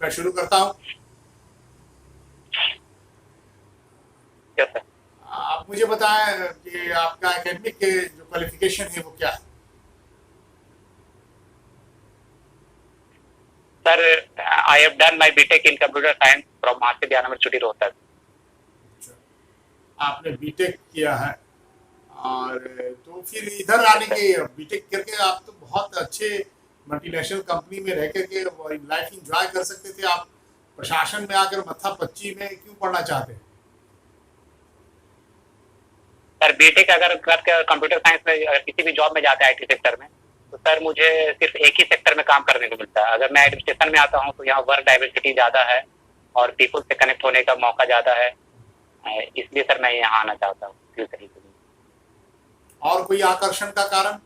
मैं शुरू करता हूँ। Yes sir. आप मुझे बताएं कि आपका एकेडमिक के जो क्वालिफिकेशन है वो क्या है? Sir I have done my BTech in computer science from Mahatma Gyan university Rohtak. अच्छा, आपने बीटेक किया है और तो फिर इधर यस आने सर। के बीटेक करके आप तो बहुत अच्छे मल्टीनेशनल कंपनी में रह करके लाइफ इंजॉय कर सकते थे। आप प्रशासन में आकर मत्था पच्ची में क्यों पढ़ना चाहते हैं? सर बीटेक अगर करके कंप्यूटर साइंस में अगर किसी भी जॉब में जाते हैं आईटी सेक्टर में, तो सर मुझे सिर्फ एक ही सेक्टर में काम करने को मिलता है। अगर मैं एडमिनिस्ट्रेशन में आता हूँ तो यहाँ वर्क डाइवर्सिटी ज़्यादा है और पीपल से कनेक्ट होने का मौका ज़्यादा है। इसलिए सर मैं यहाँ आना चाहता हूँ फ्यूचर के लिए। और कोई आकर्षण का कारण?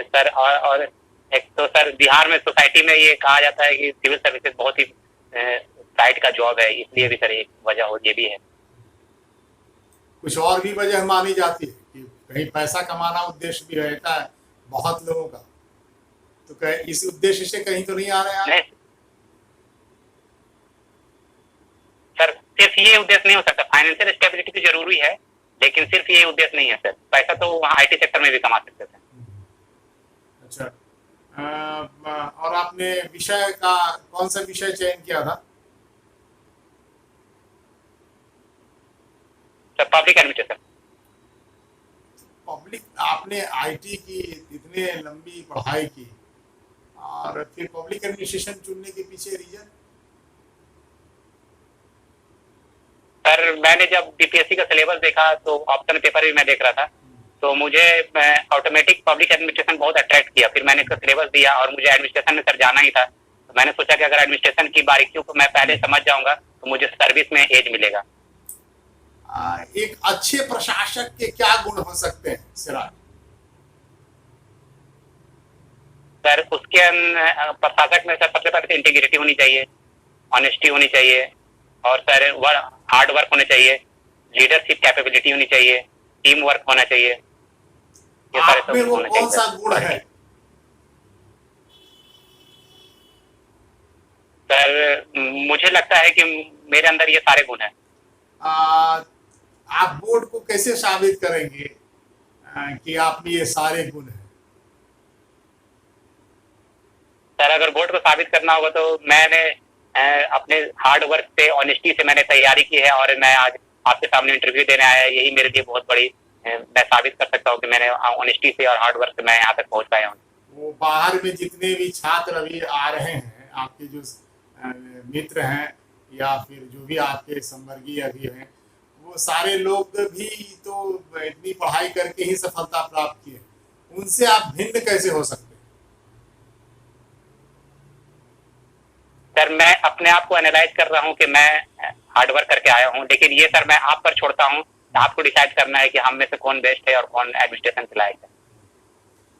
सर और एक तो सर बिहार में सोसाइटी में ये कहा जाता है कि सिविल सर्विसेज बहुत ही प्राइड का जॉब है, इसलिए भी सर एक वजह हो ये भी है। कुछ और भी वजह मानी जाती है कि कहीं पैसा कमाना उद्देश्य भी रहता है बहुत लोगों का, तो कहीं इस उद्देश्य से कहीं तो नहीं आ रहे हैं आप? नहीं सर, सिर्फ ये उद्देश्य नहीं हो सकता। फाइनेंशियल स्टेबिलिटी तो जरूरी है, लेकिन सिर्फ ये उद्देश्य नहीं है सर। पैसा तो वहाँ आईटी सेक्टर में भी कमा सकते थे। अच्छा, और आपने विषय का कौन सा विषय चयन किया था? Sir public administration. पब्लिक, आपने आईटी की इतने लंबी पढ़ाई की और फिर पब्लिक एडमिनिस्ट्रेशन चुनने के पीछे रीजन? सर मैंने जब बीपीएससी का सिलेबस देखा तो ऑप्शन पेपर भी मैं देख रहा था, तो मुझे ऑटोमेटिक पब्लिक एडमिनिस्ट्रेशन बहुत अट्रैक्ट किया। फिर मैंने इसका सिलेबस दिया और मुझे एडमिनिस्ट्रेशन में सर जाना ही था, तो मैंने सोचा कि अगर एडमिनिस्ट्रेशन की बारीकियों को मैं पहले समझ जाऊंगा तो मुझे सर्विस में एज मिलेगा। एक अच्छे प्रशासक के क्या गुण हो सकते हैं सिराज? सर उसके प्रशासक में सर सबसे पहले इंटीग्रिटी होनी चाहिए, ऑनेस्टी होनी चाहिए, और सर हार्ड वर्क होना चाहिए, लीडरशिप कैपेबिलिटी होनी चाहिए, टीम वर्क होना चाहिए। ये सारे आप सब में गुण वो होने कौन चाहिए सा गुण सर। है? सर मुझे लगता है कि मेरे अंदर ये सारे गुण हैं। आ, आप बोर्ड को कैसे साबित करेंगे कि आप में ये सारे गुण हैं? सर अगर बोर्ड को साबित करना होगा तो मैंने अपने हार्ड वर्क से, ऑनेस्टी से मैंने तैयारी की है और मैं आज आपके सामने इंटरव्यू देने आया, यही मेरे लिए बहुत बड़ी मैं साबित कर सकता हूँ कि मैंने ऑनेस्टी से और हार्ड वर्क से मैं यहाँ तक पहुँच पाया हूँ। वो बाहर में जितने भी छात्र अभी आ रहे हैं, आपके जो मित्र हैं या फिर जो भी आपके संवर्गीय अभी हैं, वो सारे लोग भी तो इतनी पढ़ाई करके ही सफलता प्राप्त किए, उनसे आप भिन्न कैसे हो सकते हैं? सर मैं अपने आप को एनालाइज कर रहा हूँ कि मैं हार्ड वर्क करके आया हूँ, लेकिन ये सर मैं आप पर छोड़ता हूँ। आपको डिसाइड करना है कि हम में से कौन बेस्ट है और कौन एडमिनिस्ट्रेशन के लायक है।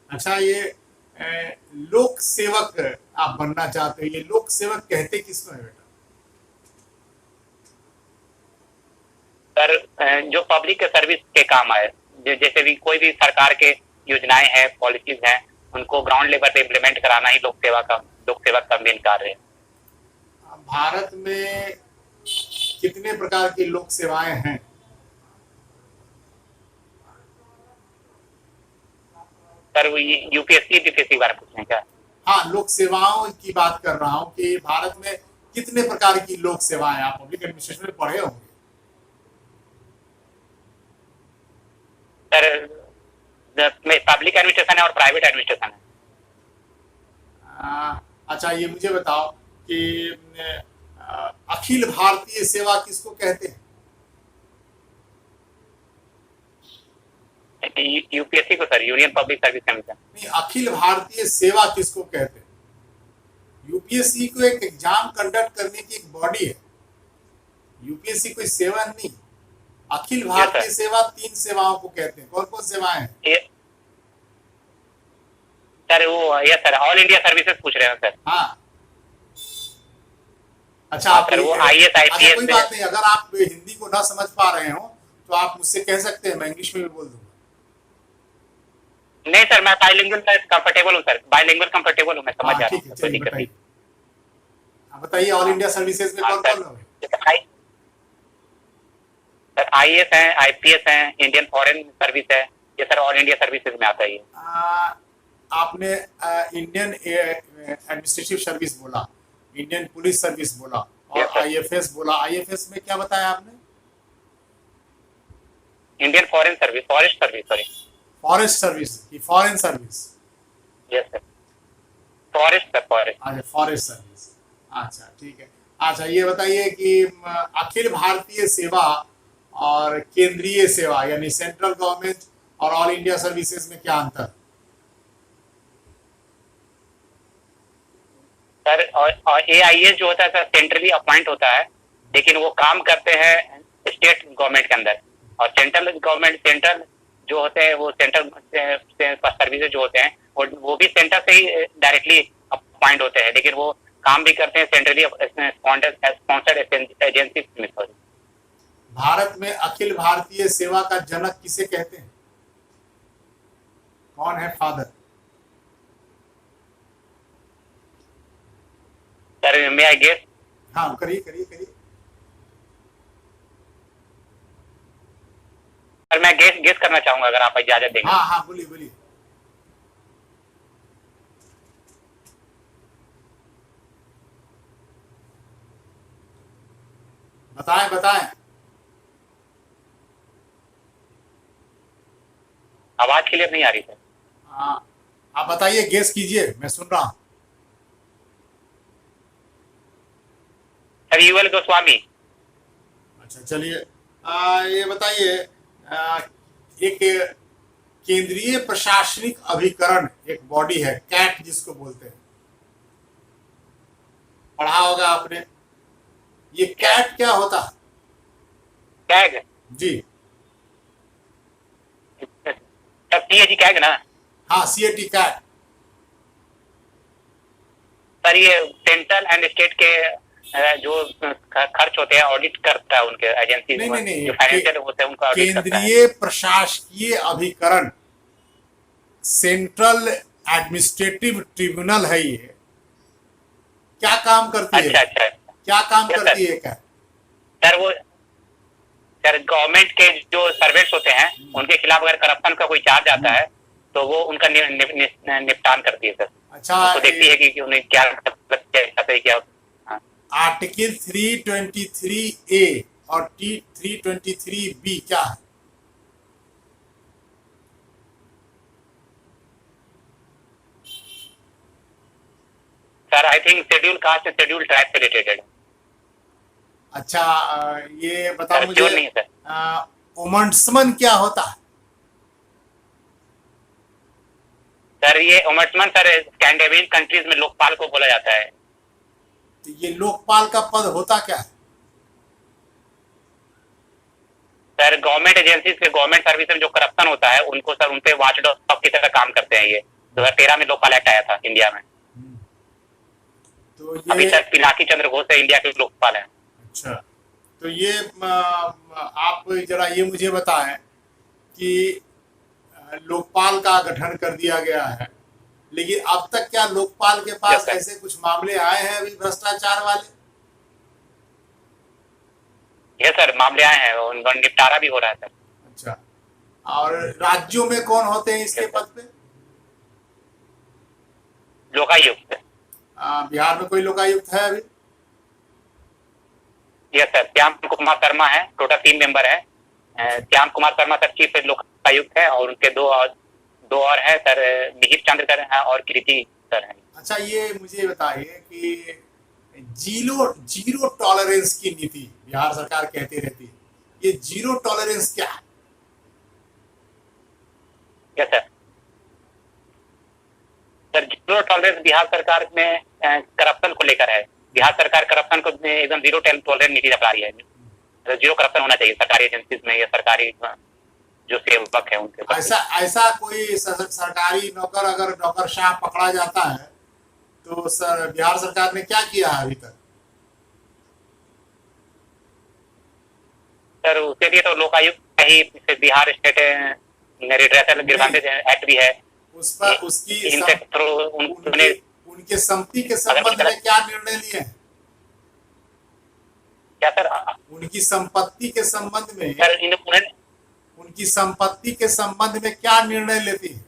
अच्छा, ये लोक सेवक आप बनना चाहते हो, ये लोक सेवक कहते किसको है बेटा? सर जो पब्लिक के सर्विस के काम आए, जैसे भी कोई भी सरकार के योजनाएं हैं, पॉलिसीज हैं, उनको ग्राउंड लेवल पे इम्प्लीमेंट कराना ही लोक सेवा का मेन कार्य है। भारत में कितने प्रकार की लोक सेवाएं हैं? सर वो यूपीएससी बीपीएससी बारे में पूछ रहे हैं क्या? हाँ, लोक सेवाओं की बात कर रहा हूँ कि भारत में कितने प्रकार की लोक सेवाएं, आप पब्लिक एडमिनिस्ट्रेशन में पढ़े होंगे। सर पब्लिक एडमिनिस्ट्रेशन है और प्राइवेट एडमिनिस्ट्रेशन है। अच्छा, ये मुझे बताओ कि अखिल भारतीय सेवा किसको कहते हैं? यूपीएससी को sir union public service commission. नहीं, अखिल भारतीय सेवा किसको कहते हैं? यूपीएससी को एक एग्जाम कंडक्ट करने की एक बॉडी है, यूपीएससी कोई सेवा नहीं। अखिल भारतीय सेवा 3 सेवाओं को कहते हैं, कौन कौन सेवाएं हैं? सर वो yes sir, all India services पूछ रहे हैं सर। हाँ, अच्छा, आप सर वो आईएएस आईपीएस। कोई बात नहीं, अगर आप हिंदी को ना समझ पा रहे हो तो आप मुझसे कह सकते हैं, मैं इंग्लिश में भी बोल दूंगा। नहीं सर, मैं बाइलिंगुअल कंफर्टेबल हूँ सर, बाइलिंगुअल कंफर्टेबल हूँ, मैं समझ जा रहा ठीक हूँ, है, कोई चलिए दिक्कत नहीं। बताइए। बताइए, ऑल इंडिया सर्विसेज में हाँ कौन सर, कौन लोग हैं? जैसे सर IAS है, IPS है, इंडियन फॉरेन सर्विस है, ये सर ऑल इंडिया सर्विसेज में आता है ये। आ, आपने इंडियन एडमिनिस्ट्रेटिव सर्विस बोला, इंडियन पुलिस सर्विस बोला, और यस सर, आईएफएस बोला। आईएफएस में क्या बताया आपने? Indian foreign service, forest service, sorry. Forest service की foreign service? Yes sir, forest sir, forest. अच्छा, फॉरेस्ट सर्विस। अच्छा, ठीक है। अच्छा, ये बताइए कि अखिल भारतीय सेवा और केंद्रीय सेवा यानी सेंट्रल गवर्नमेंट और ऑल इंडिया सर्विसेज में क्या अंतर? सर और AIS जो होता है सर सेंट्रली अपॉइंट होता है, लेकिन वो काम करते हैं स्टेट गवर्नमेंट के अंदर। और सेंट्रल गवर्नमेंट, सेंट्रल जो होते हैं वो सेंट्रल सर्विसेज जो होते हैं वो भी सेंटर से ही डायरेक्टली अपॉइंट होते हैं, लेकिन वो काम भी करते हैं सेंट्रली स्पॉन्सर्ड एजेंसी में। सॉरी। भारत में अखिल भारतीय सेवा का जनक किसे कहते हैं? कौन है father? Sir may I guess? हाँ, करिए करिए करिए। सर मैं गेस करना चाहूंगा अगर आप इजाजत देंगे। हाँ हाँ, बोलिए बोलिए। बताएं बताएं। आवाज क्लियर नहीं आ रही सर। हाँ, आप बताइए, गेस कीजिए, मैं सुन रहा हूँ। Sir UL Goswami. अच्छा, चलिए। ये बताइए, एक केंद्रीय प्रशासनिक अभिकरण, एक बॉडी है कैट जिसको बोलते हैं, पढ़ा होगा आपने। ये कैट क्या होता है? कैग? जी। सर CAG कैग ना? हाँ, सीएटी कैट। सर ये सेंट्रल एंड स्टेट के जो खर्च होते हैं ऑडिट करता है, उनके एजेंसी नहीं नहीं नहीं, जो फाइनेंशियल होते हैं उनका ऑडिट करता है। केंद्रीय प्रशासकीय अभिकरण, सेंट्रल एडमिनिस्ट्रेटिव ट्रिब्यूनल है ये। क्या काम करती है? अच्छा अच्छा। क्या काम Yes, करती sir. है कैट? सर वो सर गवर्नमेंट के जो सर्वेंट्स होते हैं उनके खिलाफ अगर करप्शन का कोई चार्ज आता है तो वो उनका निपटान करती है सर। अच्छा, तो देखती है कि उन्हें क्या क्या। हाँ। आर्टिकल 323A और 323B क्या है? Sir I think schedule caste and schedule tribe से रिलेटेड। अच्छा, ये बताओ सर मुझे, श्योर नहीं है सर। ओमंड्समन क्या होता है? सर ये ओमर्समन सर स्कैंडिनेवियन कंट्रीज में लोकपाल को बोला जाता है। तो ये लोकपाल का पद होता क्या है? सर गवर्नमेंट एजेंसीज के गवर्नमेंट सर्विस में जो करप्शन होता है उनको सर उनपे वॉचडॉग की तरह काम करते हैं। ये 2013 में लोकपाल एक्ट आया था इंडिया में। तो अभी ये, तक पिनाकी चंद्र घोष है इंडिया के लोकपाल हैं। अच्छा, तो ये आप जरा ये मुझे बताएं कि लोकपाल का गठन कर दिया गया है, लेकिन अब तक क्या लोकपाल के पास Yes, sir. ऐसे कुछ मामले आए हैं अभी भ्रष्टाचार वाले? ये सर मामले आए हैं, उनका निपटारा भी हो रहा है सर। अच्छा, और राज्यों में कौन होते हैं इसके Yes, sir. पद पे? लोकायुक्त। बिहार में कोई लोकायुक्त है अभी? यस सर, श्याम कुमार शर्मा है, टोटल 3 मेंबर है। श्याम कुमार शर्मा सर चीफ लोकायुक्त है और उनके दो और है सर, मिहिर चंद्रकर है और कृति सर है। अच्छा, ये मुझे बताइए कि जीरो टॉलरेंस की नीति बिहार सरकार कहती रहती है, ये जीरो टॉलरेंस क्या है? Yes sir. Sir zero tolerance Bihar सरकार में करप्शन को लेकर है। बिहार सरकार करप्शन को एकदम जीरो टॉलरेंस नीति अपना रही है। जीरो करप्शन होना चाहिए सरकारी एजेंसीज में या सरकारी जो सेवक है उनके पास। ऐसा कोई सरकारी नौकर, अगर नौकरशाह पकड़ा जाता है तो सर बिहार सरकार ने क्या किया है अभी तक? सर उसके लिए तो लोकायुक्त ही Bihar state redressal grievances act भी है उस पर उसकी इनके थ्रू उन्होंने उनके संपत्ति के संबंध में क्या निर्णय लिए हैं? क्या सर? उनकी संपत्ति के संबंध में सर उन्होंने उनकी संपत्ति के संबंध में क्या निर्णय लेती है?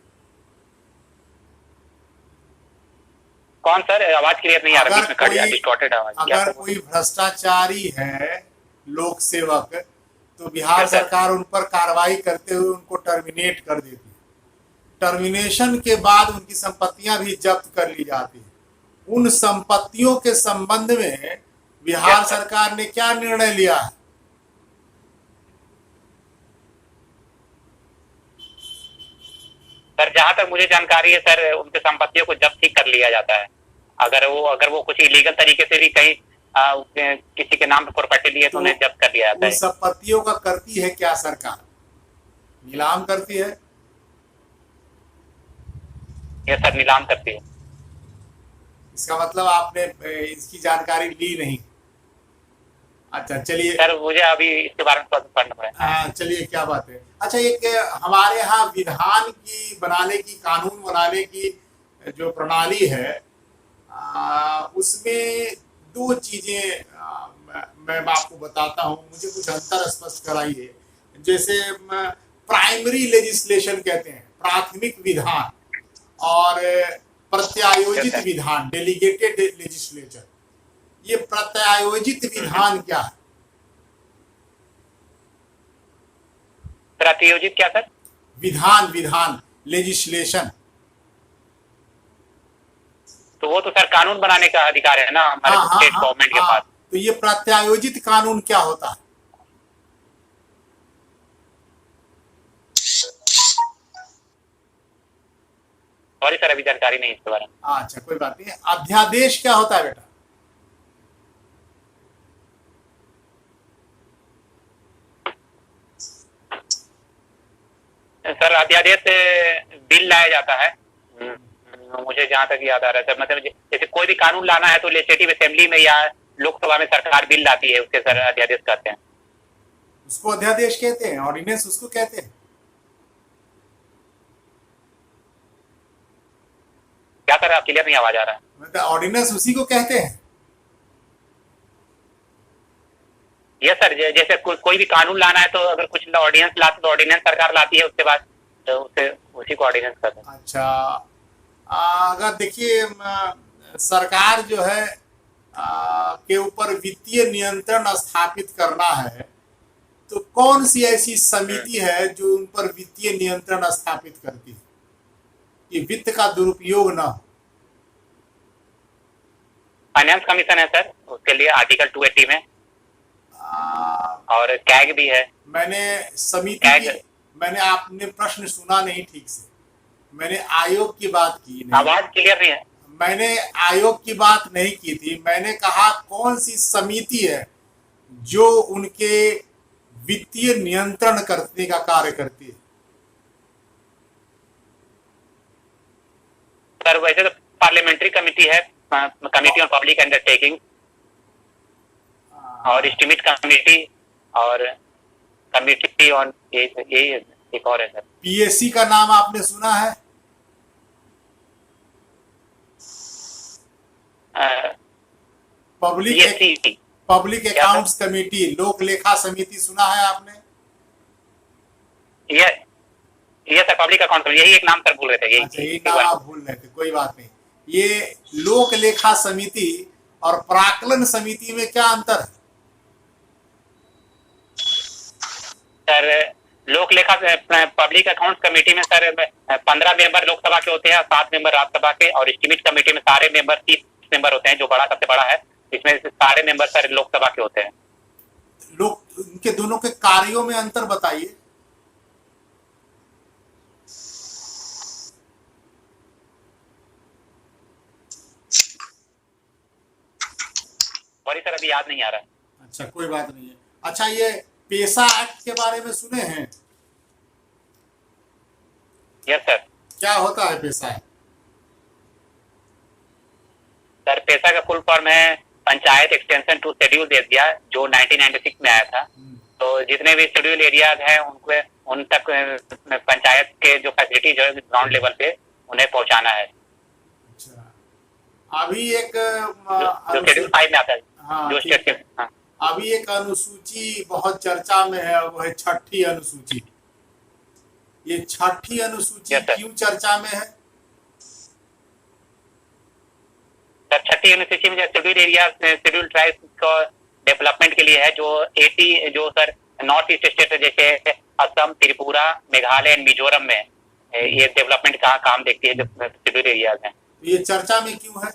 कौन सर? आवाज क्लियर नहीं आ रहा, बीच में कट गया, डिस्टॉर्टेड आवाज। अगर कोई भ्रष्टाचारी है लोक सेवक, तो बिहार सरकार उन पर कार्रवाई करते हुए उनको टर्मिनेट कर देती है। टर्मिनेशन के बाद उनकी संपत्तियां भी जब्त कर ली जाती है। उन संपत्तियों के संबंध में बिहार सरकार ने क्या निर्णय लिया है? सर जहां तक मुझे जानकारी है सर, उनके संपत्तियों को जब्त ही कर लिया जाता है। अगर वो कुछ इलीगल तरीके से भी कहीं किसी के नाम पे प्रॉपर्टी ली है तो उन्हें जब्त कर लिया जाता है। उन संपत्तियों का करती है क्या सरकार? नीलाम करती है? ये सर नीलाम करती है। इसका मतलब आपने इसकी जानकारी ली नहीं। अच्छा चलिए सर, मुझे अभी इसके बारे में पढ़ना पड़ेगा। चलिए क्या बात है। अच्छा, एक हमारे यहाँ विधान की बनाने की, कानून बनाने की जो प्रणाली है, उसमें दो चीजें मैं आपको बताता हूँ, मुझे कुछ अंतर स्पष्ट कराइए। जैसे प्राइमरी लेजिस्लेशन कहते हैं, प्राथमिक विधान, और प्रत्यायोजित विधान, डेलीगेटेड लेजिस्लेचर। ये प्रत्यायोजित विधान क्या है? प्रत्यायोजित क्या सर? विधान लेजिस्लेशन। तो वो तो सर कानून बनाने का अधिकार है ना हमारे स्टेट गवर्नमेंट के पास। तो ये प्रत्यायोजित कानून क्या होता है? सॉरी सर, अभी जानकारी नहीं इसके बारे में। अच्छा कोई बात नहीं। अध्यादेश क्या होता है बेटा? सर अध्यादेश बिल लाया जाता है, मुझे जहां तक याद आ रहा है सर। मतलब जैसे कोई भी कानून लाना है तो लेजिस्लेटिव असेंबली में या लोकसभा में सरकार बिल लाती है, उसके सर अध्यादेश कहते हैं। उसको अध्यादेश कहते हैं, ऑर्डिनेंस उसको कहते हैं। क्या सर, आप क्लियर नहीं आवाज आ रहा है? मतलब ऑर्डिनेंस उसी को कहते हैं। यस सर, जैसे कोई भी कानून लाना है तो अगर कुछ ऑर्डिनेंस लाते तो ऑर्डिनेंस सरकार लाती है, उसके बाद तो उसी को ऑर्डिनेंस कहते हैं। अच्छा, अगर देखिए सरकार जो है के ऊपर वित्तीय नियंत्रण स्थापित करना है, तो कौन सी ऐसी समिति है जो उन पर वित्तीय नियंत्रण स्थापित करती है कि वित्त का दुरुपयोग ना हो? फाइनेंस कमीशन है सर, उसके लिए आर्टिकल 280 में, और कैग भी है। मैंने आपने प्रश्न सुना नहीं ठीक से। मैंने आयोग की बात की नहीं। आवाज क्लियर नहीं है। मैंने आयोग की बात नहीं की थी। मैंने कहा कौन सी समिति है जो उनके वित्तीय नियंत्रण करने का कार्य करती है? सर वैसे तो पार्लियामेंट्री कमेटी है, कमेटी ऑन पब्लिक अंडरटेकिंग, और एस्टिमेट कमेटी, और कमेटी ऑन एक और है सर। पीएससी का नाम आपने सुना है? पब्लिक अकाउंट्स कमेटी, लोक लेखा समिति सुना है आपने? ये सर पब्लिक अकाउंट, यही एक नाम सर भूल रहे थे। अच्छा, यही नाम आप भूल रहे थे, कोई बात नहीं। ये लोक लेखा समिति और प्राक्कलन समिति में क्या अंतर है? सर लोक लेखा पब्लिक अकाउंट्स कमेटी में सर 15 मेंबर लोकसभा के होते हैं, 7 मेंबर राज्यसभा के, और एस्टिमेट कमेटी में सारे मेंबर 30 मेंबर होते हैं, जो बड़ा सबसे बड़ा है। इसमें सारे मेंबर सर लोकसभा के होते हैं। उनके दोनों के कार्यों में अंतर बताइए। सॉरी सर, अभी याद नहीं आ रहा है। अच्छा कोई बात नहीं है। अच्छा, ये पेशा एक्ट के बारे में सुने हैं? Yes sir. क्या होता है पेशा एक्ट? सर पेशा का फुल फॉर्म है panchayat extension to schedule area, जो 1996 में आया था। तो जितने भी शेड्यूल एरियाज हैं उन तक पंचायत के जो फैसिलिटीज है ग्राउंड लेवल पे उन्हें पहुंचाना है, अच्छा, अभी एक जो शेड्यूल 5 में आता है, हाँ जो ठीक स्टेट के। है। हाँ अभी एक अनुसूची बहुत चर्चा में है, वो है छठी अनुसूची। ये छठी अनुसूची यस सर। क्यों चर्चा में है? सर छठी अनुसूची में जो शेड्यूल एरिया, शेड्यूल ट्राइब को डेवलपमेंट के लिए है, जो 80 जो सर नॉर्थ ईस्ट स्टेट जैसे असम, त्रिपुरा, मेघालय एंड मिजोरम में ये डेवलपमेंट का काम देखती है, जो शेड्यूल एरियाज हैं। तो ये चर्चा में क्यों है?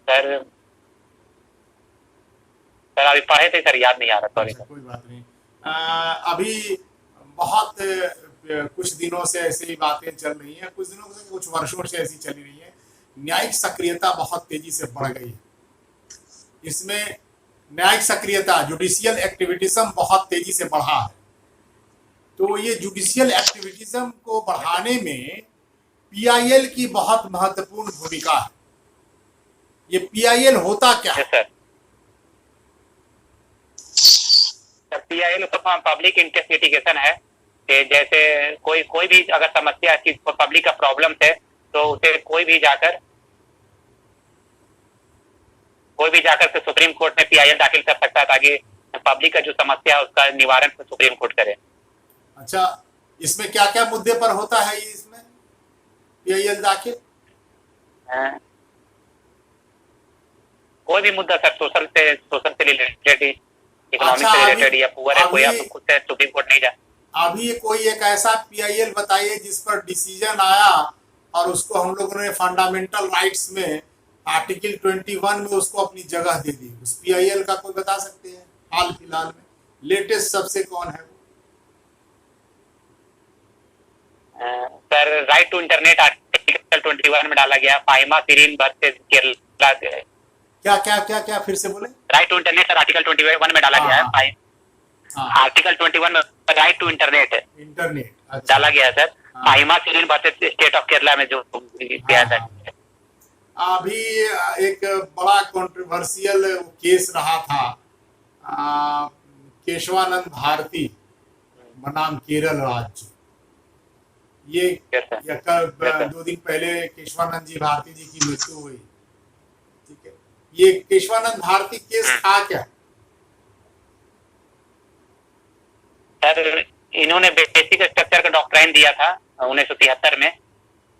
सर सर अभी पढ़े थे सर, याद नहीं आ रहा, सॉरी अच्छा, सर। कोई बात नहीं। अभी बहुत कुछ दिनों से ऐसी बातें चल रही हैं, कुछ दिनों से, कुछ वर्षों से ऐसी चली रही है। न्यायिक सक्रियता बहुत तेजी से बढ़ गई है। इसमें न्यायिक सक्रियता, जुडिशियल एक्टिविटीज्म बहुत तेजी से बढ़ा है। तो ये जुडिशियल एक्टिविटीज्म को बढ़ाने में पीआईएल की बहुत महत्वपूर्ण भूमिका है। ये पीआईएल होता क्या है? Yes sir. PIL public interest litigation है कि जैसे कोई भी अगर समस्या की पब्लिक का प्रॉब्लम है, तो उसे कोई भी जाकर के सुप्रीम कोर्ट में पीआईएल दाखिल कर सकता है, ताकि पब्लिक का जो समस्या है उसका निवारण सुप्रीम कोर्ट करे। अच्छा, इसमें क्या क्या मुद्दे पर होता है ये इसमें पीआईएल दाखिल? कोई भी मुद्दा सर, सोशल से रिलेटेड, इकोनॉमिक अच्छा, से रिलेटेड या पुअर है कोई, आप अभी खुद से सुप्रीम कोर्ट नहीं जा। अभी कोई एक ऐसा पीआईएल बताइए जिस पर डिसीजन आया और उसको हम लोगों ने फंडामेंटल राइट्स में आर्टिकल 21 में उसको अपनी जगह दे दी। उस पीआईएल का कोई बता सकते हैं हाल फिलहाल में लेटेस्ट सबसे कौन है वो? Sir right to internet article 21 में डाला गया, फाहिमा शिरीन वर्सेस केरला। क्या क्या क्या क्या फिर से बोले? Right to internet sir article 21 में डाला गया है। आर्टिकल 21 में राइट टू इंटरनेट अच्छा। डाला गया है sir. Fahima Shirin versus state of Kerala में जो किया था। अभी एक बड़ा कंट्रोवर्शियल केस रहा था, केशवानंद भारती बनाम केरल राज्य। ये कल 2 दिन पहले केशवानंद जी भारती जी की मृत्यु हुई। ठीक है, ये केशवानंद भारती केस था क्या? सर इन्होंने बेसिक स्ट्रक्चर का डॉक्ट्राइन दिया था 1973 में,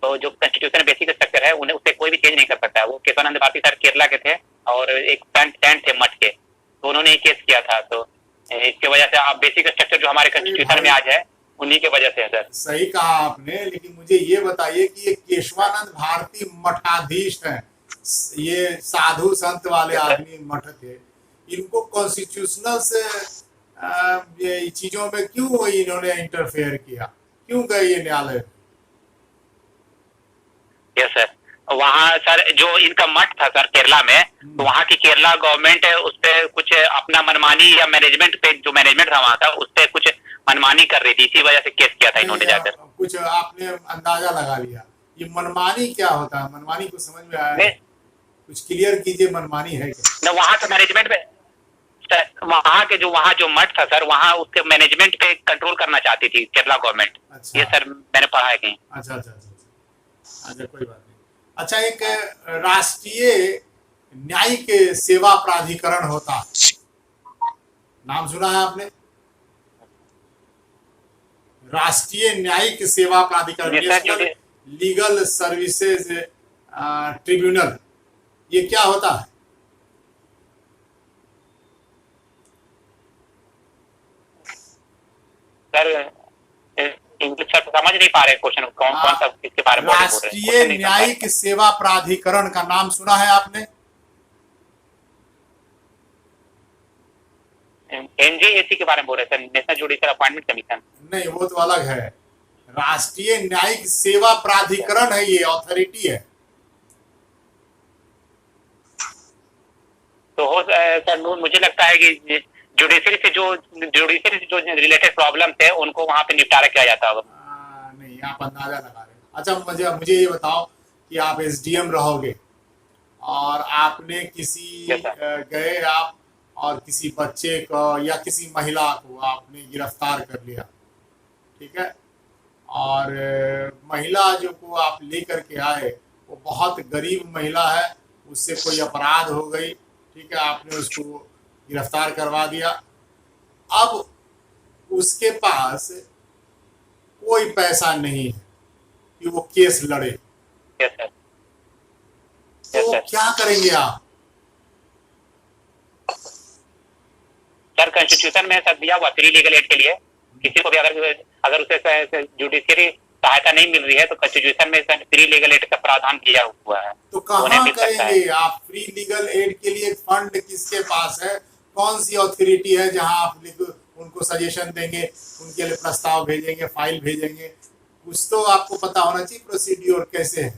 तो जो कॉन्स्टिट्यूशन बेसिक स्ट्रक्चर है उन्हें उसे कोई भी चेंज नहीं कर सकता। वो केशवानंद भारती सर केरला के थे और एक सेंट थे मठ के, तो उन्होंने ये केस किया था। तो इसके वजह से आप बेसिक स्ट्रक्चर जो हमारे कॉन्स्टिट्यूशन में आज है उन्हीं के वजह से है सर। सही कहा आपने, लेकिन मुझे ये बताइए कि ये केशवानंद भारती मठाधीश हैं, ये साधु संत वाले आदमी मठ थे, इनको कॉन्स्टिट्यूशनल से ये चीजों में क्यों इन्होंने इंटरफेयर किया, क्यों गए ये न्यायालय? यस सर, वहाँ सर जो इनका मठ था सर केरला में, तो वहाँ की केरला गवर्नमेंट है उस पर कुछ अपना मनमानी या मैनेजमेंट पे, जो मैनेजमेंट था वहाँ का उस पर कुछ मनमानी कर रही थी, इसी वजह से केस किया था इन्होंने जाकर। कुछ आपने अंदाजा लगा लिया, ये मनमानी क्या होता है? मनमानी को समझ में आया? कुछ क्लियर कीजिए, मनमानी है क्या? वहाँ के मैनेजमेंट में वहाँ जो मठ था सर, वहाँ उसके मैनेजमेंट पे कंट्रोल करना चाहती थी केरला गवर्नमेंट। अच्छा। ये सर मैंने पढ़ा है कहीं। अच्छा, कोई बात नहीं। अच्छा, एक राष्ट्रीय न्यायिक सेवा प्राधिकरण होता है, नाम सुना है आपने? राष्ट्रीय न्यायिक सेवा प्राधिकरण, नेशनल लीगल सर्विसेज ट्रिब्यूनल, ये क्या होता है? सर इंग्लिश सर समझ नहीं पा रहे क्वेश्चन, कौन सा किसके बारे में बोल रहे हैं? राष्ट्रीय न्यायिक सेवा प्राधिकरण का नाम सुना है आपने? एनजेएसी के बारे में बोल रहे हैं sir, national judicial appointment commission. नहीं, वो तो अलग है। राष्ट्रीय न्यायिक सेवा प्राधिकरण है, ये अथॉरिटी है। तो हो सर मुझे लगता है कि जुडिशरी से जो रिलेटेड प्रॉब्लम थे उनको वहां पे निपटारा किया जाता होगा। नहीं, आप अंदाजा लगा रहे हैं। अच्छा, मुझे ये बताओ कि आप एसडीएम रहोगे और आपने किसी गए आप और किसी बच्चे को या किसी महिला को आपने गिरफ्तार कर लिया, ठीक है? और महिला जो को आप लेकर के आए वो बहुत गरीब महिला है, उससे कोई अपराध हो गई, ठीक है, आपने उसको गिरफ्तार करवा दिया। अब उसके पास कोई पैसा नहीं है कि वो केस लड़े, यस सर, तो सर। क्या करेंगे आप? सर कॉन्स्टिट्यूशन में सर दिया हुआ फ्री लीगल एड के लिए, किसी को भी अगर उसे जुडिशियरी सहायता नहीं मिल रही है तो कॉन्स्टिट्यूशन में फ्री लीगल एड का प्रावधान किया हुआ है। तो कहाँ करेंगे आप फ्री लीगल एड के लिए? फंड किसके पास है? कौन सी अथॉरिटी है जहां आप उनको सजेशन देंगे, उनके लिए प्रस्ताव भेजेंगे, फाइल भेजेंगे? कुछ तो आपको पता होना चाहिए प्रोसीड्यूर कैसे है।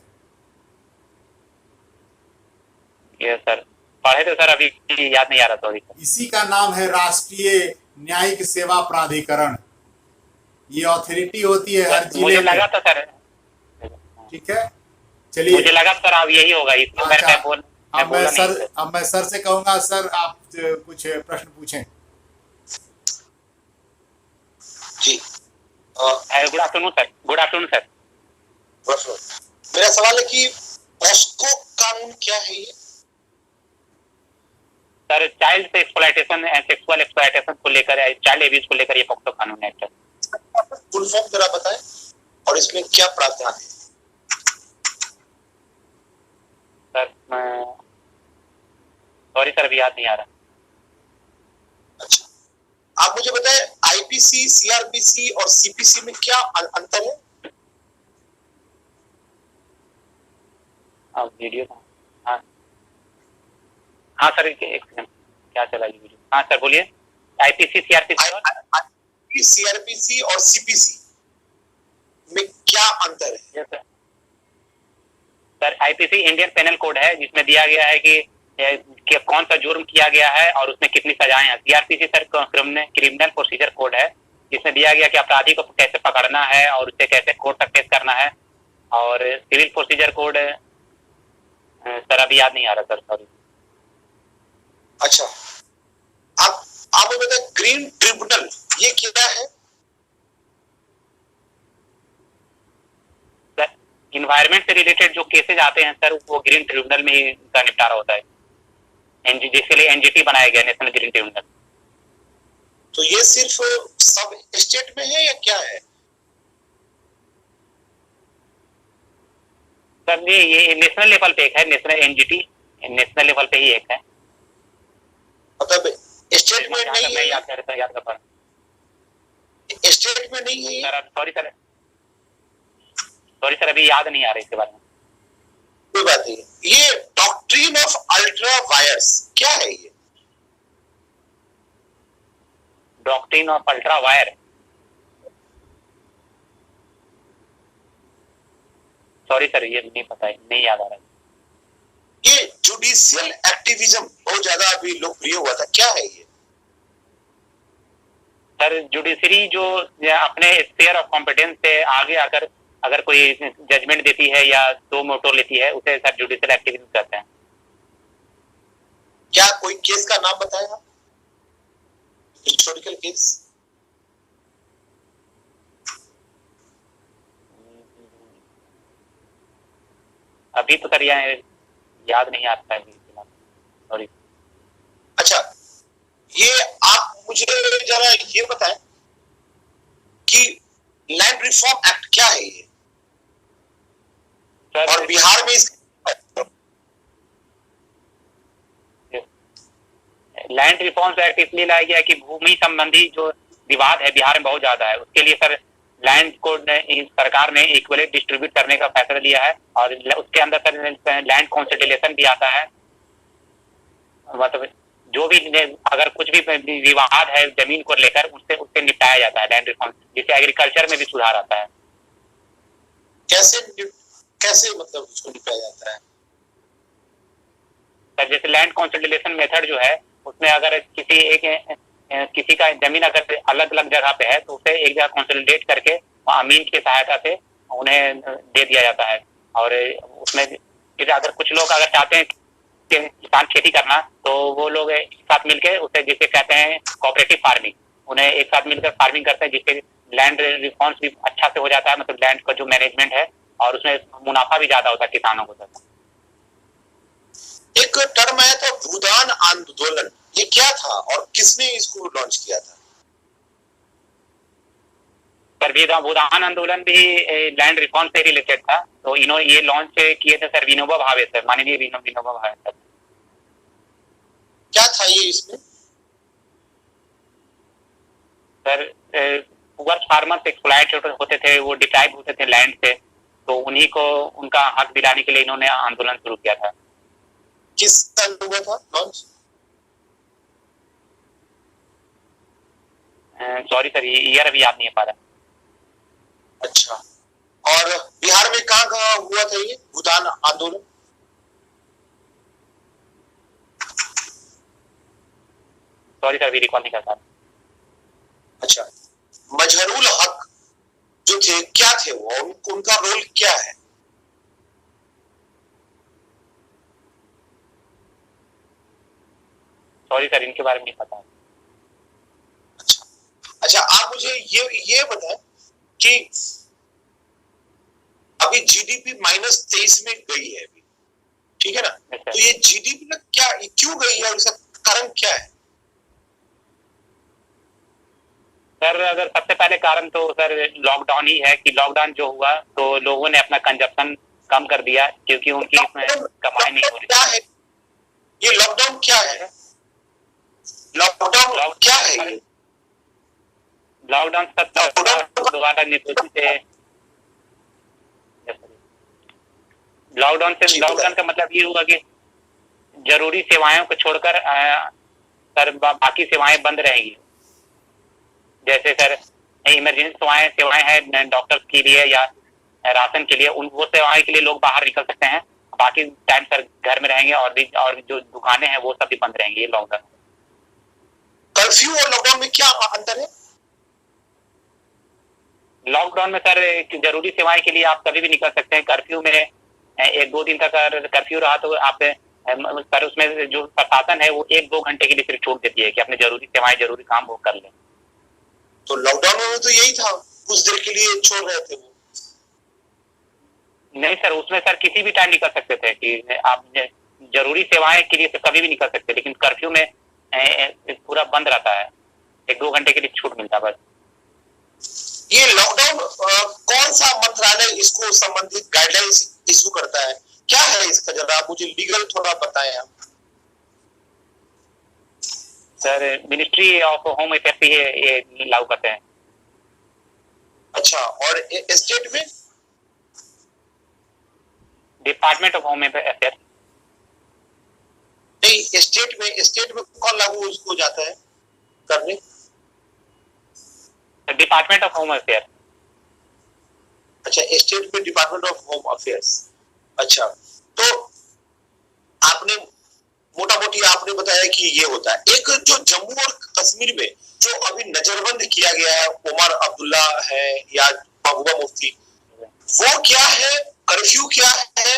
यस सर, पढ़े तो सर अभी याद नहीं आ रहा, सॉरी। इसी का नाम है राष्ट्रीय न्यायिक सेवा प्राधिकरण। ये अथॉरिटी होती है हर जिले मुझे में। लगा था सर, ठीक है, चलिए। मुझे लगा सर अब यही होगा, इसलिए अब मैं सर से कहूंगा, सर आप कुछ प्रश्न पूछें। जी good afternoon sir. Good afternoon sir. मेरा सवाल है कि पॉस्को कानून क्या है ये? Sir child exploitation and sexual exploitation को लेकर, चाइल्ड एब्यूज को लेकर ये पॉक्सो कानून है। फुल फॉर्म जरा बताएं और इसमें क्या प्रावधान है? सर सॉरी सर अभी याद नहीं आ रहा। अच्छा, आप मुझे बताएं आईपीसी, सीआरपीसी और सीपीसी में क्या अंतर है? वीडियो हाँ हाँ सर, एक सेकंड, क्या चला ये वीडियो? हाँ सर बोलिए। आईपीसी, सीआरपीसी, सीआरपीसी और सीपीसी में क्या अंतर है? Sir IPC Indian penal code है, जिसमें दिया गया है कि कौन सा जुर्म किया गया है और उसमें कितनी सजाएं हैं। CrPC sir criminal procedure code है, जिसमें दिया गया कि अपराधी को कैसे पकड़ना है और उसे कैसे कोर्ट तक पेश करना है। और सिविल प्रोसीजर कोड सर अभी याद नहीं आ रहा सर, सॉरी। अच्छा, आप बताएं ग्रीन ट्रिब्यूनल ये क्या है? सर इन्वायरमेंट से रिलेटेड जो केसेज आते हैं सर, वो ग्रीन ट्रिब्यूनल में ही का निपटारा होता है। जिसके लिए एनजीटी बनाया गया, नेशनल ग्रीन ट्रिब्यूनल। तो ये सिर्फ सब स्टेट में है या क्या है? सर ये नेशनल लेवल पे एक है, नेशनल एनजीटी नेशनल लेवल पे ही एक है। मतलब स्टेट में नहीं है? याद कर पा स्टेट में नहीं है सर, सॉरी सर अभी याद नहीं आ रहा इसके बारे में। कोई बात नहीं। ये डॉक्ट्रिन ऑफ अल्ट्रा वायर्स क्या है ये? Doctrine of ultra wire, sorry sir ये नहीं पता है, नहीं याद आ रहा है। ये जुडिशियल एक्टिविज्म बहुत ज्यादा अभी लोकप्रिय हुआ था, क्या है ये? सर जुडिशरी जो अपने स्फीयर ऑफ कॉम्पिटेंस से आगे आकर अगर कोई जजमेंट देती है या दो मोटो लेती है, उसे सर जुडिशियल एक्टिविज्म कहते हैं। क्या कोई केस का नाम बताएगा? Historical case? अभी तो सर याद नहीं आता है, सॉरी। अच्छा, ये आप मुझे जरा ये बताएं कि लैंड रिफॉर्म एक्ट क्या है ये? और बिहार में लैंड रिफॉर्म्स एक्ट इसलिए लाया गया कि भूमि संबंधी जो विवाद है बिहार में बहुत ज्यादा है, उसके लिए सर लैंड को सरकार ने इक्वली डिस्ट्रीब्यूट करने का फैसला लिया है। और उसके अंदर सर लैंड कॉन्सोलिडेशन भी आता है। मतलब जो भी अगर कुछ भी विवाद है जमीन को लेकर, उससे निपटाया जाता है लैंड रिफॉर्म, जिससे एग्रीकल्चर में भी सुधार आता है। कैसे मतलब उसको निपटाया जाता है? सर जैसे लैंड कॉन्सोलिडेशन मेथड जो है, उसमें अगर किसी का जमीन अगर अलग अलग जगह पे है, तो उसे एक जगह कंसोलिडेट करके अमीन की सहायता से उन्हें दे दिया जाता है। और उसमें फिर अगर कुछ लोग अगर चाहते हैं किसान खेती करना, तो वो लोग एक साथ मिलके उसे जिसे कहते हैं कोऑपरेटिव फार्मिंग, उन्हें एक साथ मिलकर फार्मिंग करते हैं, जिससे लैंड रिस्पॉन्स भी अच्छा से हो जाता है, मतलब लैंड का जो मैनेजमेंट है, और उसमें मुनाफा भी ज्यादा होता है किसानों को। सर एक टर्म आया था भूदान आंदोलन, ये क्या था और किसने इसको लॉन्च किया था? सर भूदान आंदोलन भी लैंड रिफॉर्म से रिलेटेड था, तो इन्होंने ये लॉन्च किए थे सर विनोबा भावे सर, माननीय विनोबा भावे सर। क्या था ये इसमें? सर पुअर फार्मर्स एक्सप्लॉइट होते थे, वो डिप्राइव होते थे लैंड से, तो उन्हीं को उनका हक दिलाने के लिए इन्होंने आंदोलन शुरू किया था। किस साल हुआ था लॉन्च? सॉरी सर, ये ईयर अभी याद नहीं है पा रहा। अच्छा, और बिहार में कहाँ कहाँ हुआ था ये भूदान आंदोलन? सॉरी सर, अभी रिकॉल नहीं कर पा रहा। अच्छा, मजहरुल हक जो थे क्या थे वो, उनका रोल क्या है? सॉरी सर, इनके बारे में नहीं पता। अच्छा अच्छा, आप मुझे ये बताएं कि अभी जीडीपी -23 में गई है अभी, ठीक है ना? तो ये जीडीपी में क्या क्यों गई है और इसका कारण क्या है? सर अगर सबसे पहले कारण तो सर लॉकडाउन ही है, कि लॉकडाउन जो हुआ तो लोगों ने अपना कंजप्शन कम कर दिया, क्योंकि उनकी इसमें कमाई नहीं हो रही। क्या है ये लॉकडाउन? क्या है लॉकडाउन? क्या है लॉकडाउन? दोबारा निर्देशित है लॉकडाउन का मतलब ये हुआ कि जरूरी सेवाओं को छोड़कर सर बाकी सेवाएं बंद रहेंगी। जैसे सर इमरजेंसी सेवाएं हैं डॉक्टर्स के लिए या राशन के लिए, उन वो सेवाएं के लिए लोग बाहर निकल सकते हैं, बाकी टाइम सर घर में रहेंगे, और जो दुकानें हैं वो सब भी बंद रहेंगी। ये लॉकडाउन। कर्फ्यू और लॉकडाउन में क्या अंतर है? लॉकडाउन में सर जरूरी सेवाएं के लिए आप कभी भी निकल सकते हैं। कर्फ्यू में 1-2 दिन तक अगर कर्फ्यू रहा तो आप सर उसमें जो प्रशासन है वो 1-2 घंटे के लिए सिर्फ छूट देती है कि अपने जरूरी सेवाएं, जरूरी काम वो कर लें। तो लॉकडाउन में तो यही था, कुछ देर के लिए छोड़ रहे थे वो। नहीं सर, उसमें सर किसी भी टाइम निकल सकते थे कि आप जरूरी सेवाएं के लिए कभी भी निकल सकते, लेकिन कर्फ्यू में पूरा बंद रहता है, 1-2 घंटे के लिए छूट मिलता है बस। ये लॉकडाउन कौन सा मंत्रालय इसको संबंधित गाइडलाइंस इशू करता है? क्या है इसका, जरा आप मुझे लीगल थोड़ा बताएं आप। Sir ministry of home affairs ये लागू करते हैं। अच्छा, और स्टेट में? Department of home affairs. नहीं, स्टेट में कौन लागू उसको जाता है करने? Department of home affairs. अच्छा, स्टेट में डिपार्टमेंट ऑफ होम अफेयर्स। अच्छा, तो आपने मोटा मोटी आपने बताया कि ये होता है। एक जो जम्मू और कश्मीर में जो अभी नजरबंद किया गया है, उमर अब्दुल्ला है या महबूबा मुफ्ती, वो क्या है, कर्फ्यू क्या है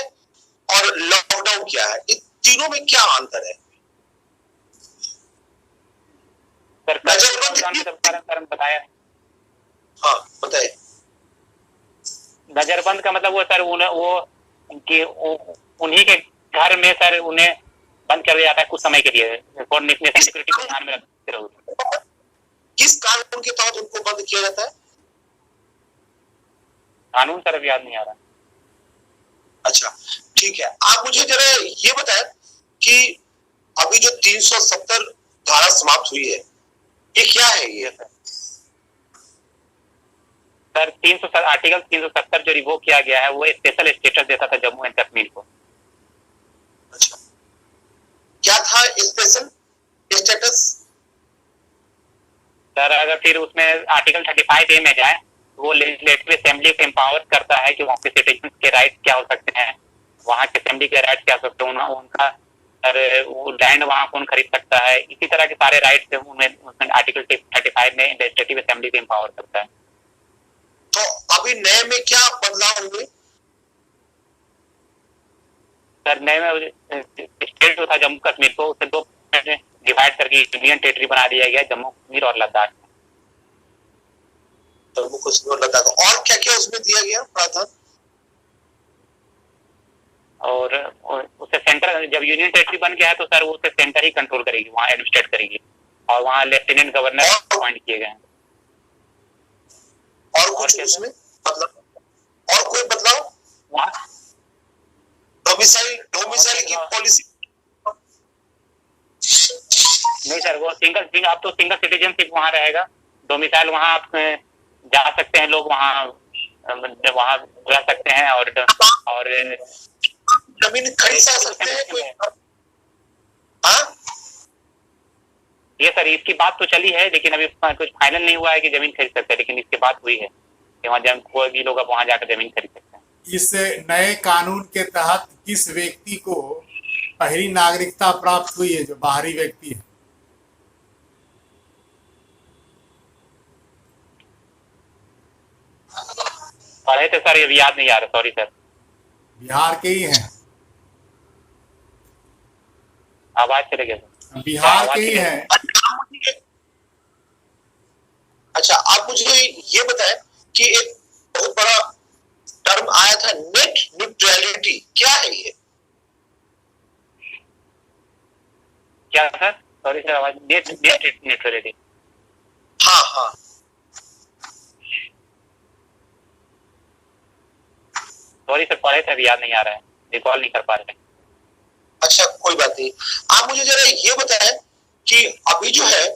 और लॉकडाउन क्या है, इन तीनों में क्या अंतर है? नजरबंद बताया। हाँ बताए। नजरबंद का मतलब वो सर उन्हीं के घर में सर उन्हें बंद कर दिया जाता है कुछ समय के लिए, फॉर नेशनल सिक्योरिटी को ध्यान में रखते रहो। किस कानून के तहत उनको बंद किया जाता है? कानून सर अभी याद नहीं आ रहा। अच्छा ठीक है, आप मुझे जरा ये बताएं कि अभी जो 370 धारा समाप्त हुई है, ये क्या है? ये सर आर्टिकल 370 जो रिवोक किया गया है वो स्पेशल स्टेटस देता था जम्मू एंड कश्मीर को। अच्छा, क्या था स्पेशल स्टेटस? सर अगर फिर उसमें आर्टिकल 35A में जाए तो वो लेजिस्लेटिव असेंबली को एम्पावर करता है कि वहाँ के सिटीजन के राइट क्या हो सकते हैं, वहाँ के असेंबली के राइट क्या हो सकते हैं, उनका सर वो लैंड वहाँ कौन खरीद सकता है, इसी तरह के सारे राइट्स उसमें आर्टिकल 35 में लेजिस्लेटिव असेंबली को एम्पावर करता है। तो अभी नए में क्या बदलाव हुए? सर नए में स्टेट जो था जम्मू कश्मीर को उसे 2 डिवाइड करके यूनियन टेरिटरी बना दिया गया, जम्मू कश्मीर और लद्दाख। जम्मू कश्मीर और लद्दाख, और क्या क्या उसमें दिया गया प्रावधान? और उससे सेंटर, जब यूनियन टेरिटरी बन गया है तो सर वो उससे सेंटर ही कंट्रोल करेगी, वहाँ एडमिनिस्ट्रेट करेगी, और वहाँ लेफ्टिनेंट गवर्नर अपॉइंट किए गए हैं। और कुछ उसमें मतलब और कोई बदलाव? वहाँ डोमिसाइल की पॉलिसी? नहीं सर, वो सिंगल, आप तो सिंगल सिटीजनशिप वहाँ रहेगा, डोमिसाइल वहाँ आप जा सकते हैं, लोग वहाँ रह सकते हैं, और जमीन खरीद सकते हैं कोई? हाँ ये सर, इसकी बात तो चली है, लेकिन अभी कुछ फाइनल नहीं हुआ है कि जमीन खरीद सकते हैं, लेकिन इसकी बात हुई है कि वहाँ कोई भी लोग अब वहाँ जाकर जमीन खरीद सकते हैं। इस नए कानून के तहत किस व्यक्ति को पहली नागरिकता प्राप्त हुई है, जो बाहरी व्यक्ति है? पढ़े थे सर, ये याद नहीं आ रहा, सॉरी सर। बिहार के ही हैं? आवाज चले गए। बिहार के ही हैं। अच्छा, आप मुझे ये बताएं कि एक बहुत बड़ा टर्म आया था नेट न्यूट्रलिटी, क्या है ये? क्या सर? सॉरी सर, आवाज। Net neutrality. हाँ हाँ, सॉरी सर, पढ़े थे, अभी याद नहीं आ रहा है, रिकॉल नहीं कर पा रहे। अच्छा कोई बात नहीं। आप मुझे जरा ये बताएं कि अभी जो है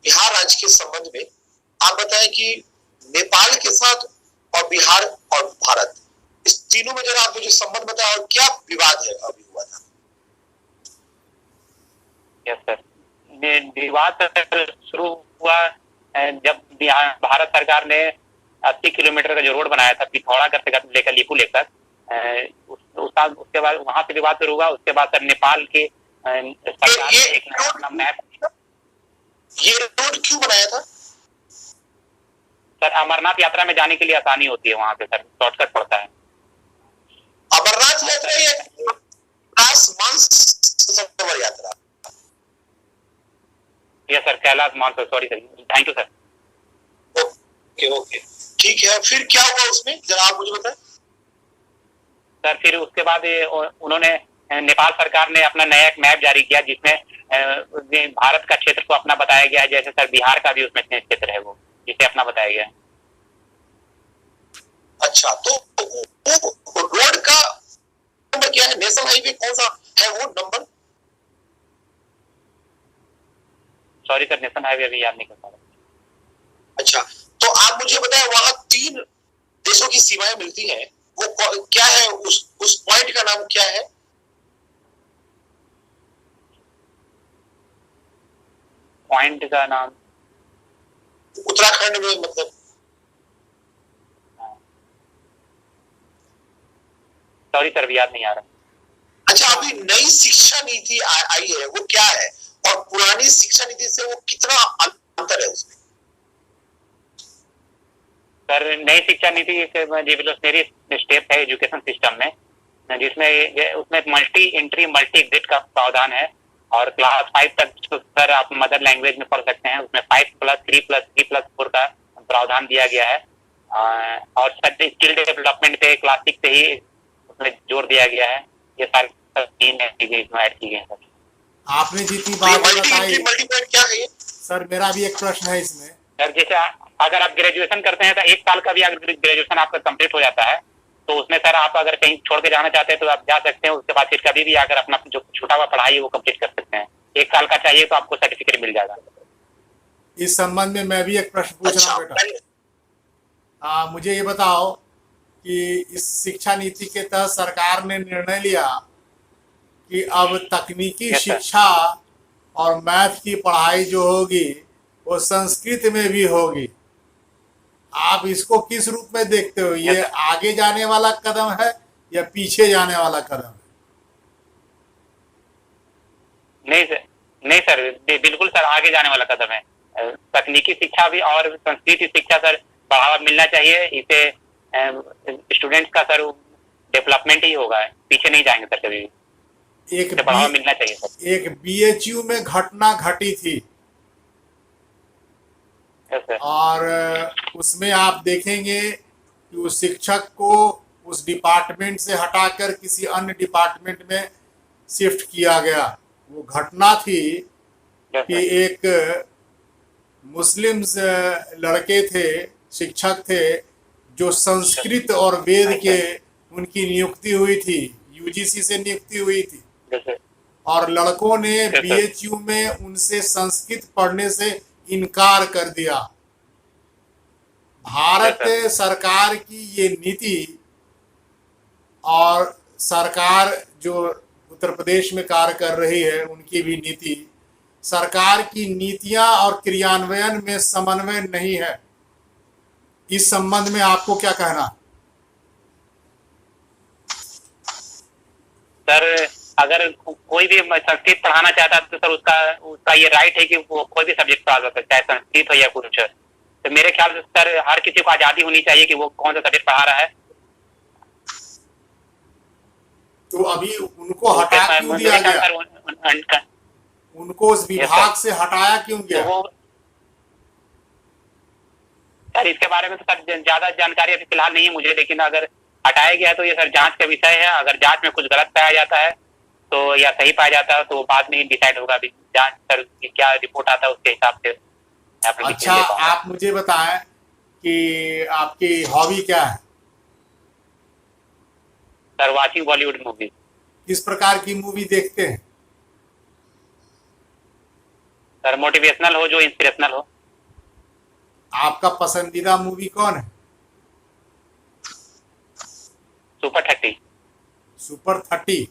बिहार राज्य के संबंध में आप बताएं कि नेपाल के साथ और बिहार और भारत, इस तीनों में जरा आप मुझे संबंध बताएं, और क्या विवाद है अभी हुआ था? यस सर, विवाद शुरू हुआ जब भारत सरकार ने 80 किलोमीटर का जो रोड बनाया था पिथौरा कर लेकर लिपू लेकर, उसके बाद वहां से विवाद शुरू हुआ। उसके बाद सर नेपाल के सरकार ने एक अपना मैप, ये रोड क्यों बनाया था? सर अमरनाथ यात्रा में जाने के लिए आसानी होती है वहां से सर, शॉर्टकट पड़ता है। अमरनाथ यात्रा या कैलाश मानसरोवर यात्रा? Yes sir, Kailash Mansarovar, sorry sir, thank you sir. Okay okay, ठीक है। फिर क्या हुआ उसमें, जरा आप मुझे बताएं। सर फिर उसके बाद उन्होंने, नेपाल सरकार ने अपना नया एक मैप जारी किया, जिसमें भारत का क्षेत्र को अपना बताया गया है, जैसे सर बिहार का भी उसमें क्षेत्र है वो, जिसे अपना बताया गया है। अच्छा, तो वो रोड का नंबर क्या है? नेशनल हाईवे कौन सा है वो number? Sorry sir, national highway अभी याद नहीं कर पा रहा। अच्छा, तो आप मुझे बताएं, वहां 3 देशों की सीमाएं मिलती हैं, वो क्या है? उस पॉइंट का नाम क्या है? पॉइंट का नाम उत्तराखंड में, मतलब सॉरी सर, अभी याद नहीं आ रहा। अच्छा, अभी नई शिक्षा नीति आई है, वो क्या है, और पुरानी शिक्षा नीति से वो कितना अंतर है उसमें? सर नई शिक्षा नीति रिवोल्यूशनरी स्टेप है एजुकेशन सिस्टम में, जिसमें उसमें मल्टी एंट्री मल्टी एग्जिट का प्रावधान है, और क्लास 5 तक सर आप मदर लैंग्वेज में पढ़ सकते हैं। उसमें 5+3+3+4 का प्रावधान दिया गया है, और सर स्किल डेवलपमेंट पे क्लास 6 से ही उसमें जोर दिया गया है। ये सारी 3 इसमें ऐड की गई है सर। आपने जितनी बात बताई, मल्टी पॉइंट क्या है ये? सर मेरा भी एक प्रश्न है इसमें। सर जैसे अगर आप ग्रेजुएशन करते हैं तो 1 साल का भी अगर ग्रेजुएशन आपका कंप्लीट हो जाता है, तो उसमें सर आप अगर कहीं छोड़ के जाना चाहते हैं तो आप जा सकते हैं। उसके बाद फिर कभी भी अगर अपना जो छूटा हुआ पढ़ाई है वो कंप्लीट कर सकते हैं। 1 साल का चाहिए तो आपको सर्टिफिकेट मिल जाएगा। इस संबंध में मैं भी एक प्रश्न पूछ रहा हूँ बेटा। मुझे ये बताओ कि इस शिक्षा नीति के तहत सरकार ने निर्णय लिया कि अब तकनीकी शिक्षा और मैथ की पढ़ाई जो होगी वो संस्कृत में भी होगी। आप इसको किस रूप में देखते हो? ये आगे जाने वाला कदम है या पीछे जाने वाला कदम है? नहीं सर, बिल्कुल सर आगे जाने वाला कदम है। तकनीकी शिक्षा भी और संस्कृत शिक्षा सर बढ़ावा मिलना चाहिए। इसे स्टूडेंट्स का सर डेवलपमेंट ही होगा, पीछे नहीं जाएंगे सर कभी भी। एक बढ़ावा मिलना चाहिए सर। एक BHU में घटना घटी थी, यस सर। और उसमें आप देखेंगे कि उस शिक्षक को उस डिपार्टमेंट से हटाकर किसी अन्य डिपार्टमेंट में शिफ्ट किया गया। वो घटना थी यस कि सर। एक मुस्लिम लड़के थे, शिक्षक थे, जो संस्कृत और वेद के उनकी नियुक्ति हुई थी, यूजीसी से नियुक्ति हुई थी, यस सर। और लड़कों ने सर। बीएचयू में उनसे संस्कृत पढ़ने से इनकार कर दिया। भारत सर। सरकार की ये नीति, और सरकार जो उत्तर प्रदेश में कार्य कर रही है उनकी भी नीति, सरकार की नीतियां और क्रियान्वयन में समन्वय नहीं है। इस संबंध में आपको क्या कहना? सर अगर कोई भी संस्कृत पढ़ाना चाहता है तो सर उसका उसका ये राइट है कि वो कोई भी सब्जेक्ट पढ़ा सकता है, चाहे संस्कृत हो या कुछ। तो मेरे ख्याल से सर हर किसी को आजादी होनी चाहिए कि वो कौन सा सब्जेक्ट पढ़ा रहा है। तो अभी उनको हटा क्यों दिया गया? उनको उस विभाग से हटाया क्यों गया? तो सर इसके बारे में तो सर ज्यादा जानकारी अभी फिलहाल नहीं है मुझे, लेकिन अगर हटाया गया तो ये सर जांच का विषय है। अगर जांच में कुछ गलत पाया जाता है तो या सही पाया जाता है तो बाद में ही डिसाइड होगा। अभी जांच सर की क्या रिपोर्ट आता है उसके हिसाब से। अच्छा, आप मुझे बताएं कि आपकी हॉबी क्या है? Sir watching Bollywood movie. किस प्रकार की मूवी देखते हैं? सर मोटिवेशनल हो, जो इंस्पिरेशनल हो। आपका पसंदीदा मूवी कौन है? सुपर 30। सुपर 30।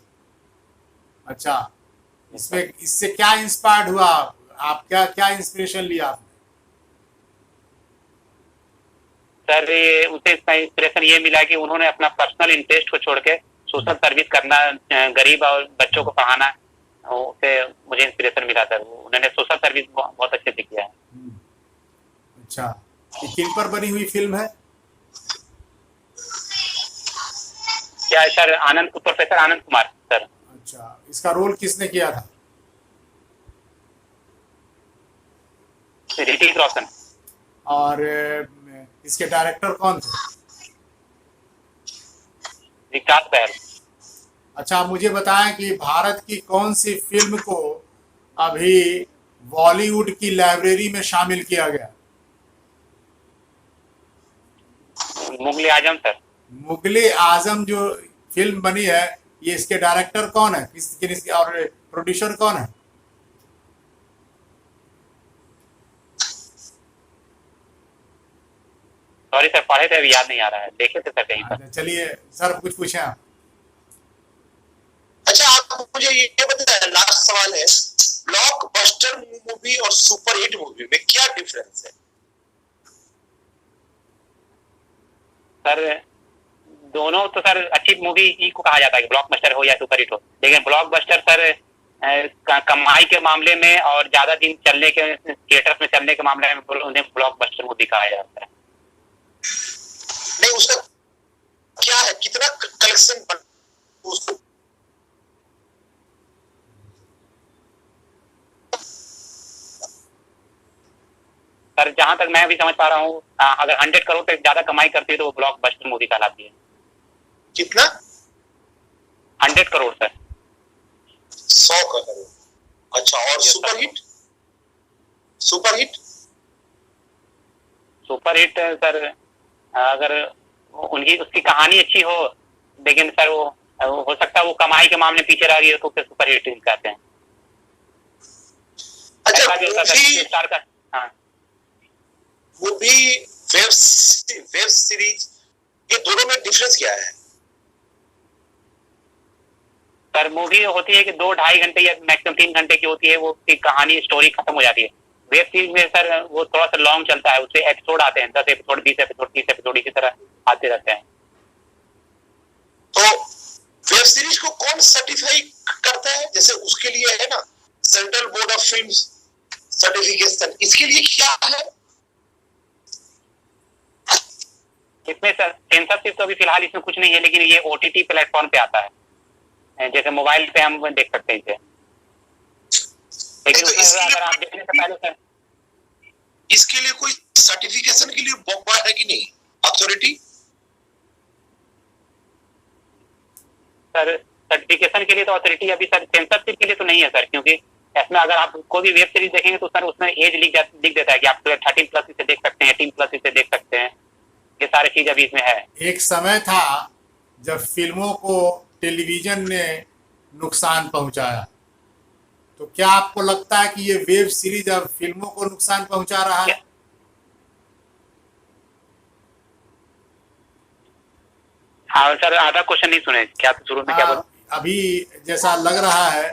अच्छा, इसमें इससे क्या इंस्पायर्ड हुआ? आप क्या क्या इंस्पिरेशन लिया आपने? सर ये उसे इंस्पिरेशन ये मिला कि उन्होंने अपना पर्सनल इंटरेस्ट को छोड़ के सोशल सर्विस करना, गरीब और बच्चों को पढ़ाना, उसे मुझे इंस्पिरेशन मिला सर। उन्होंने सोशल सर्विस बहुत अच्छे से किया है। अच्छा, ये किन पर बनी हुई फिल्म है? क्या है sir? Professor Anand Kumar sir. अच्छा, इसका रोल किसने किया था? ऋतिक रोशन। और इसके डायरेक्टर कौन थे? विकास बहल। अच्छा, मुझे बताएं कि भारत की कौन सी फिल्म को अभी बॉलीवुड की लाइब्रेरी में शामिल किया गया? मुगले आजम सर। मुगले आजम जो फिल्म बनी है, ये इसके डायरेक्टर कौन है, और प्रोड्यूसर कौन है? सॉरी सर, पढ़े थे अभी याद नहीं आ रहा है, देखे थे सर कहीं पर। चलिए सर, कुछ पूछें आप। अच्छा, आप मुझे ये बताएं, लास्ट सवाल है, ब्लॉकबस्टर मूवी और सुपरहिट मूवी में क्या डिफरेंस है? सर दोनों तो सर अच्छी मूवी ही को कहा जाता है, ब्लॉकबस्टर हो या सुपरहिट हो। लेकिन ब्लॉकबस्टर सर कमाई के मामले में और ज्यादा दिन चलने के, थिएटर में चलने के मामले में उन्हें ब्लॉकबस्टर मूवी कहा जाता है। नहीं, उसका क्या है, कितना कलेक्शन उसको? सर जहां तक मैं भी समझ पा रहा हूँ, अगर 100 करोड़ से ज्यादा कमाई करती है तो वो ब्लॉकबस्टर मूवी कहलाती है। कितना? 100 करोड़ सर। 100 करोड़। अच्छा, और सुपरहिट? सुपरहिट सुपरहिट सर अगर उनकी उसकी कहानी अच्छी हो, लेकिन सर वो हो सकता है वो कमाई के मामले पीछे रह रही है तो उसे सुपरहिट कहते हैं। अच्छा, स्टार का। हाँ, मूवी, वेब सीरीज, ये दोनों में डिफरेंस क्या है? सर मूवी होती है कि 2-2.5 घंटे या मैक्सिमम 3 घंटे की होती है, वो कहानी स्टोरी खत्म हो जाती है। वेब सीरीज में सर वो थोड़ा सा लॉन्ग चलता है, उससे एपिसोड आते हैं, 10 एपिसोड, 20 एपिसोड, 30 एपिसोड, इसी तरह आते रहते हैं। तो वेब सीरीज को कौन सर्टिफाई करता है? जैसे उसके लिए है ना central board of film certification, इसके लिए क्या है? इसमें सर सेंसरशिप तो अभी फिलहाल इसमें कुछ नहीं है, लेकिन ये OTT प्लेटफॉर्म पे आता है, जैसे मोबाइल पे हम देख सकते हैं इसे। लेकिन तो अगर आप देखने से पहले सर इसके लिए कोई सर्टिफिकेशन के लिए बॉम्बा है कि नहीं अथॉरिटी? सर सर्टिफिकेशन के लिए तो अथॉरिटी अभी सर सेंसरशिप के लिए तो नहीं है सर, क्योंकि इसमें अगर आप कोई भी वेब सीरीज देखेंगे तो सर उसमें एज लिख देता है कि आप 13+ इसे देख सकते हैं, 18+ इसे देख सकते हैं। ये सारी चीज अभी इसमें है। एक समय था जब फिल्मों को टेलीविजन ने नुकसान पहुंचाया, तो क्या आपको लगता है कि ये वेब सीरीज अब फिल्मों को नुकसान पहुंचा रहा है? हाँ सर, आधा क्वेश्चन नहीं सुने, क्या शुरू में क्या बोला? अभी जैसा लग रहा है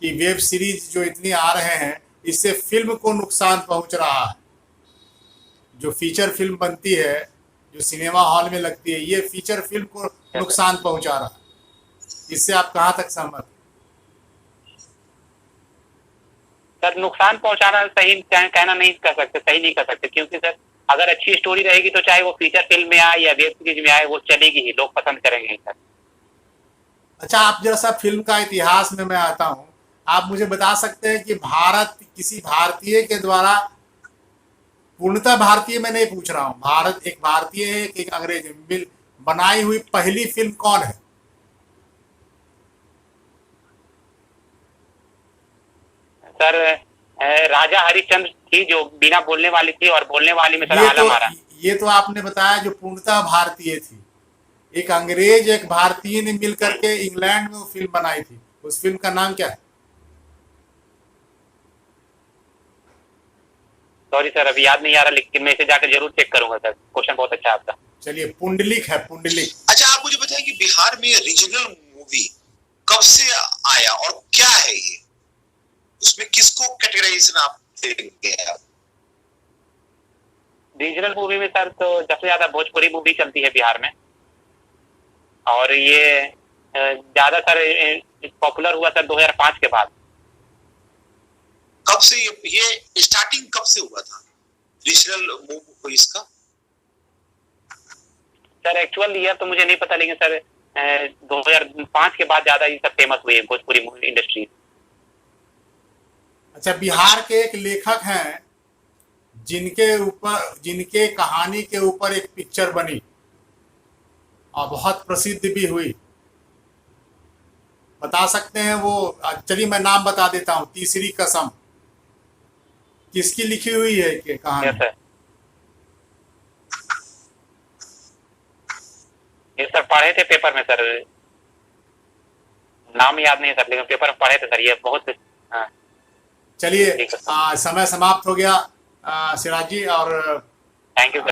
कि वेब सीरीज जो इतनी आ रहे हैं इससे फिल्म को नुकसान पहुंच रहा है। जो फीचर फिल्म बनती है, जो सिनेमा हॉल में लगती है, ये फीचर फिल्म को नुकसान पहुंचा रहा है। इससे आप कहाँ तक सहमत हैं? सर नुकसान पहुंचाना सही कहना नहीं कर सकते, सही नहीं कर सकते, क्योंकि सर अगर अच्छी स्टोरी रहेगी तो चाहे वो फीचर फिल्म में आए या वेब सीरीज में आए वो चलेगी ही, लोग पसंद करेंगे ही सर। अच्छा, आप जैसा फिल्म का इतिहास में मैं आता हूँ, आप मुझे बता सकते हैं कि भारत किसी भारतीय के द्वारा, पूर्णतः भारतीय मैं नहीं पूछ रहा हूँ, भारत एक भारतीय है एक अंग्रेज है, बनाई हुई पहली फिल्म कौन है? सर राजा हरिश्चंद्र थी जो बिना बोलने वाली थी, और बोलने वाली में सर आलम आरा। ये तो आपने बताया जो पूर्णतः भारतीय थी। एक अंग्रेज एक भारतीय ने मिल करके इंग्लैंड में वो फिल्म बनाई थी, उस फिल्म का नाम क्या है? सॉरी सर अभी याद नहीं आ रहा, लेकिन मैं इसे जाकर जरूर चेक करूंगा सर। क्वेश्चन बहुत अच्छा आपका। चलिए, पुंडलिक है, पुंडलिक। अच्छा, आप मुझे बताइए कि बिहार में रीजनल मूवी कब से आया और क्या है ये, उसमें किसको कैटेगराइजेशन आप देंगे? रीजनल मूवी में सर तो सबसे ज्यादा भोजपुरी मूवी चलती है बिहार में, और ये ज्यादा सर पॉपुलर हुआ सर 2005 के बाद। कब से ये स्टार्टिंग कब से हुआ था रीजनल मूवी इसका? सर एक्चुअल ईयर तो मुझे नहीं पता, लेकिन सर 2005 के बाद ज्यादा ये सब फेमस हुई है भोजपुरी इंडस्ट्री। अच्छा, बिहार के एक लेखक हैं जिनके कहानी के ऊपर एक पिक्चर बनी और बहुत प्रसिद्ध भी हुई, बता सकते हैं वो? चलिए मैं नाम बता देता हूँ, तीसरी कसम। किसकी लिखी हुई है ये कहानी? ये सर पढ़े थे पेपर में सर, नाम याद नहीं है सर, लेकिन पेपर में पढ़े थे सर, ये बहुत। हाँ। चलिए, समय समाप्त हो गया सिराज जी, और थैंक यू सर।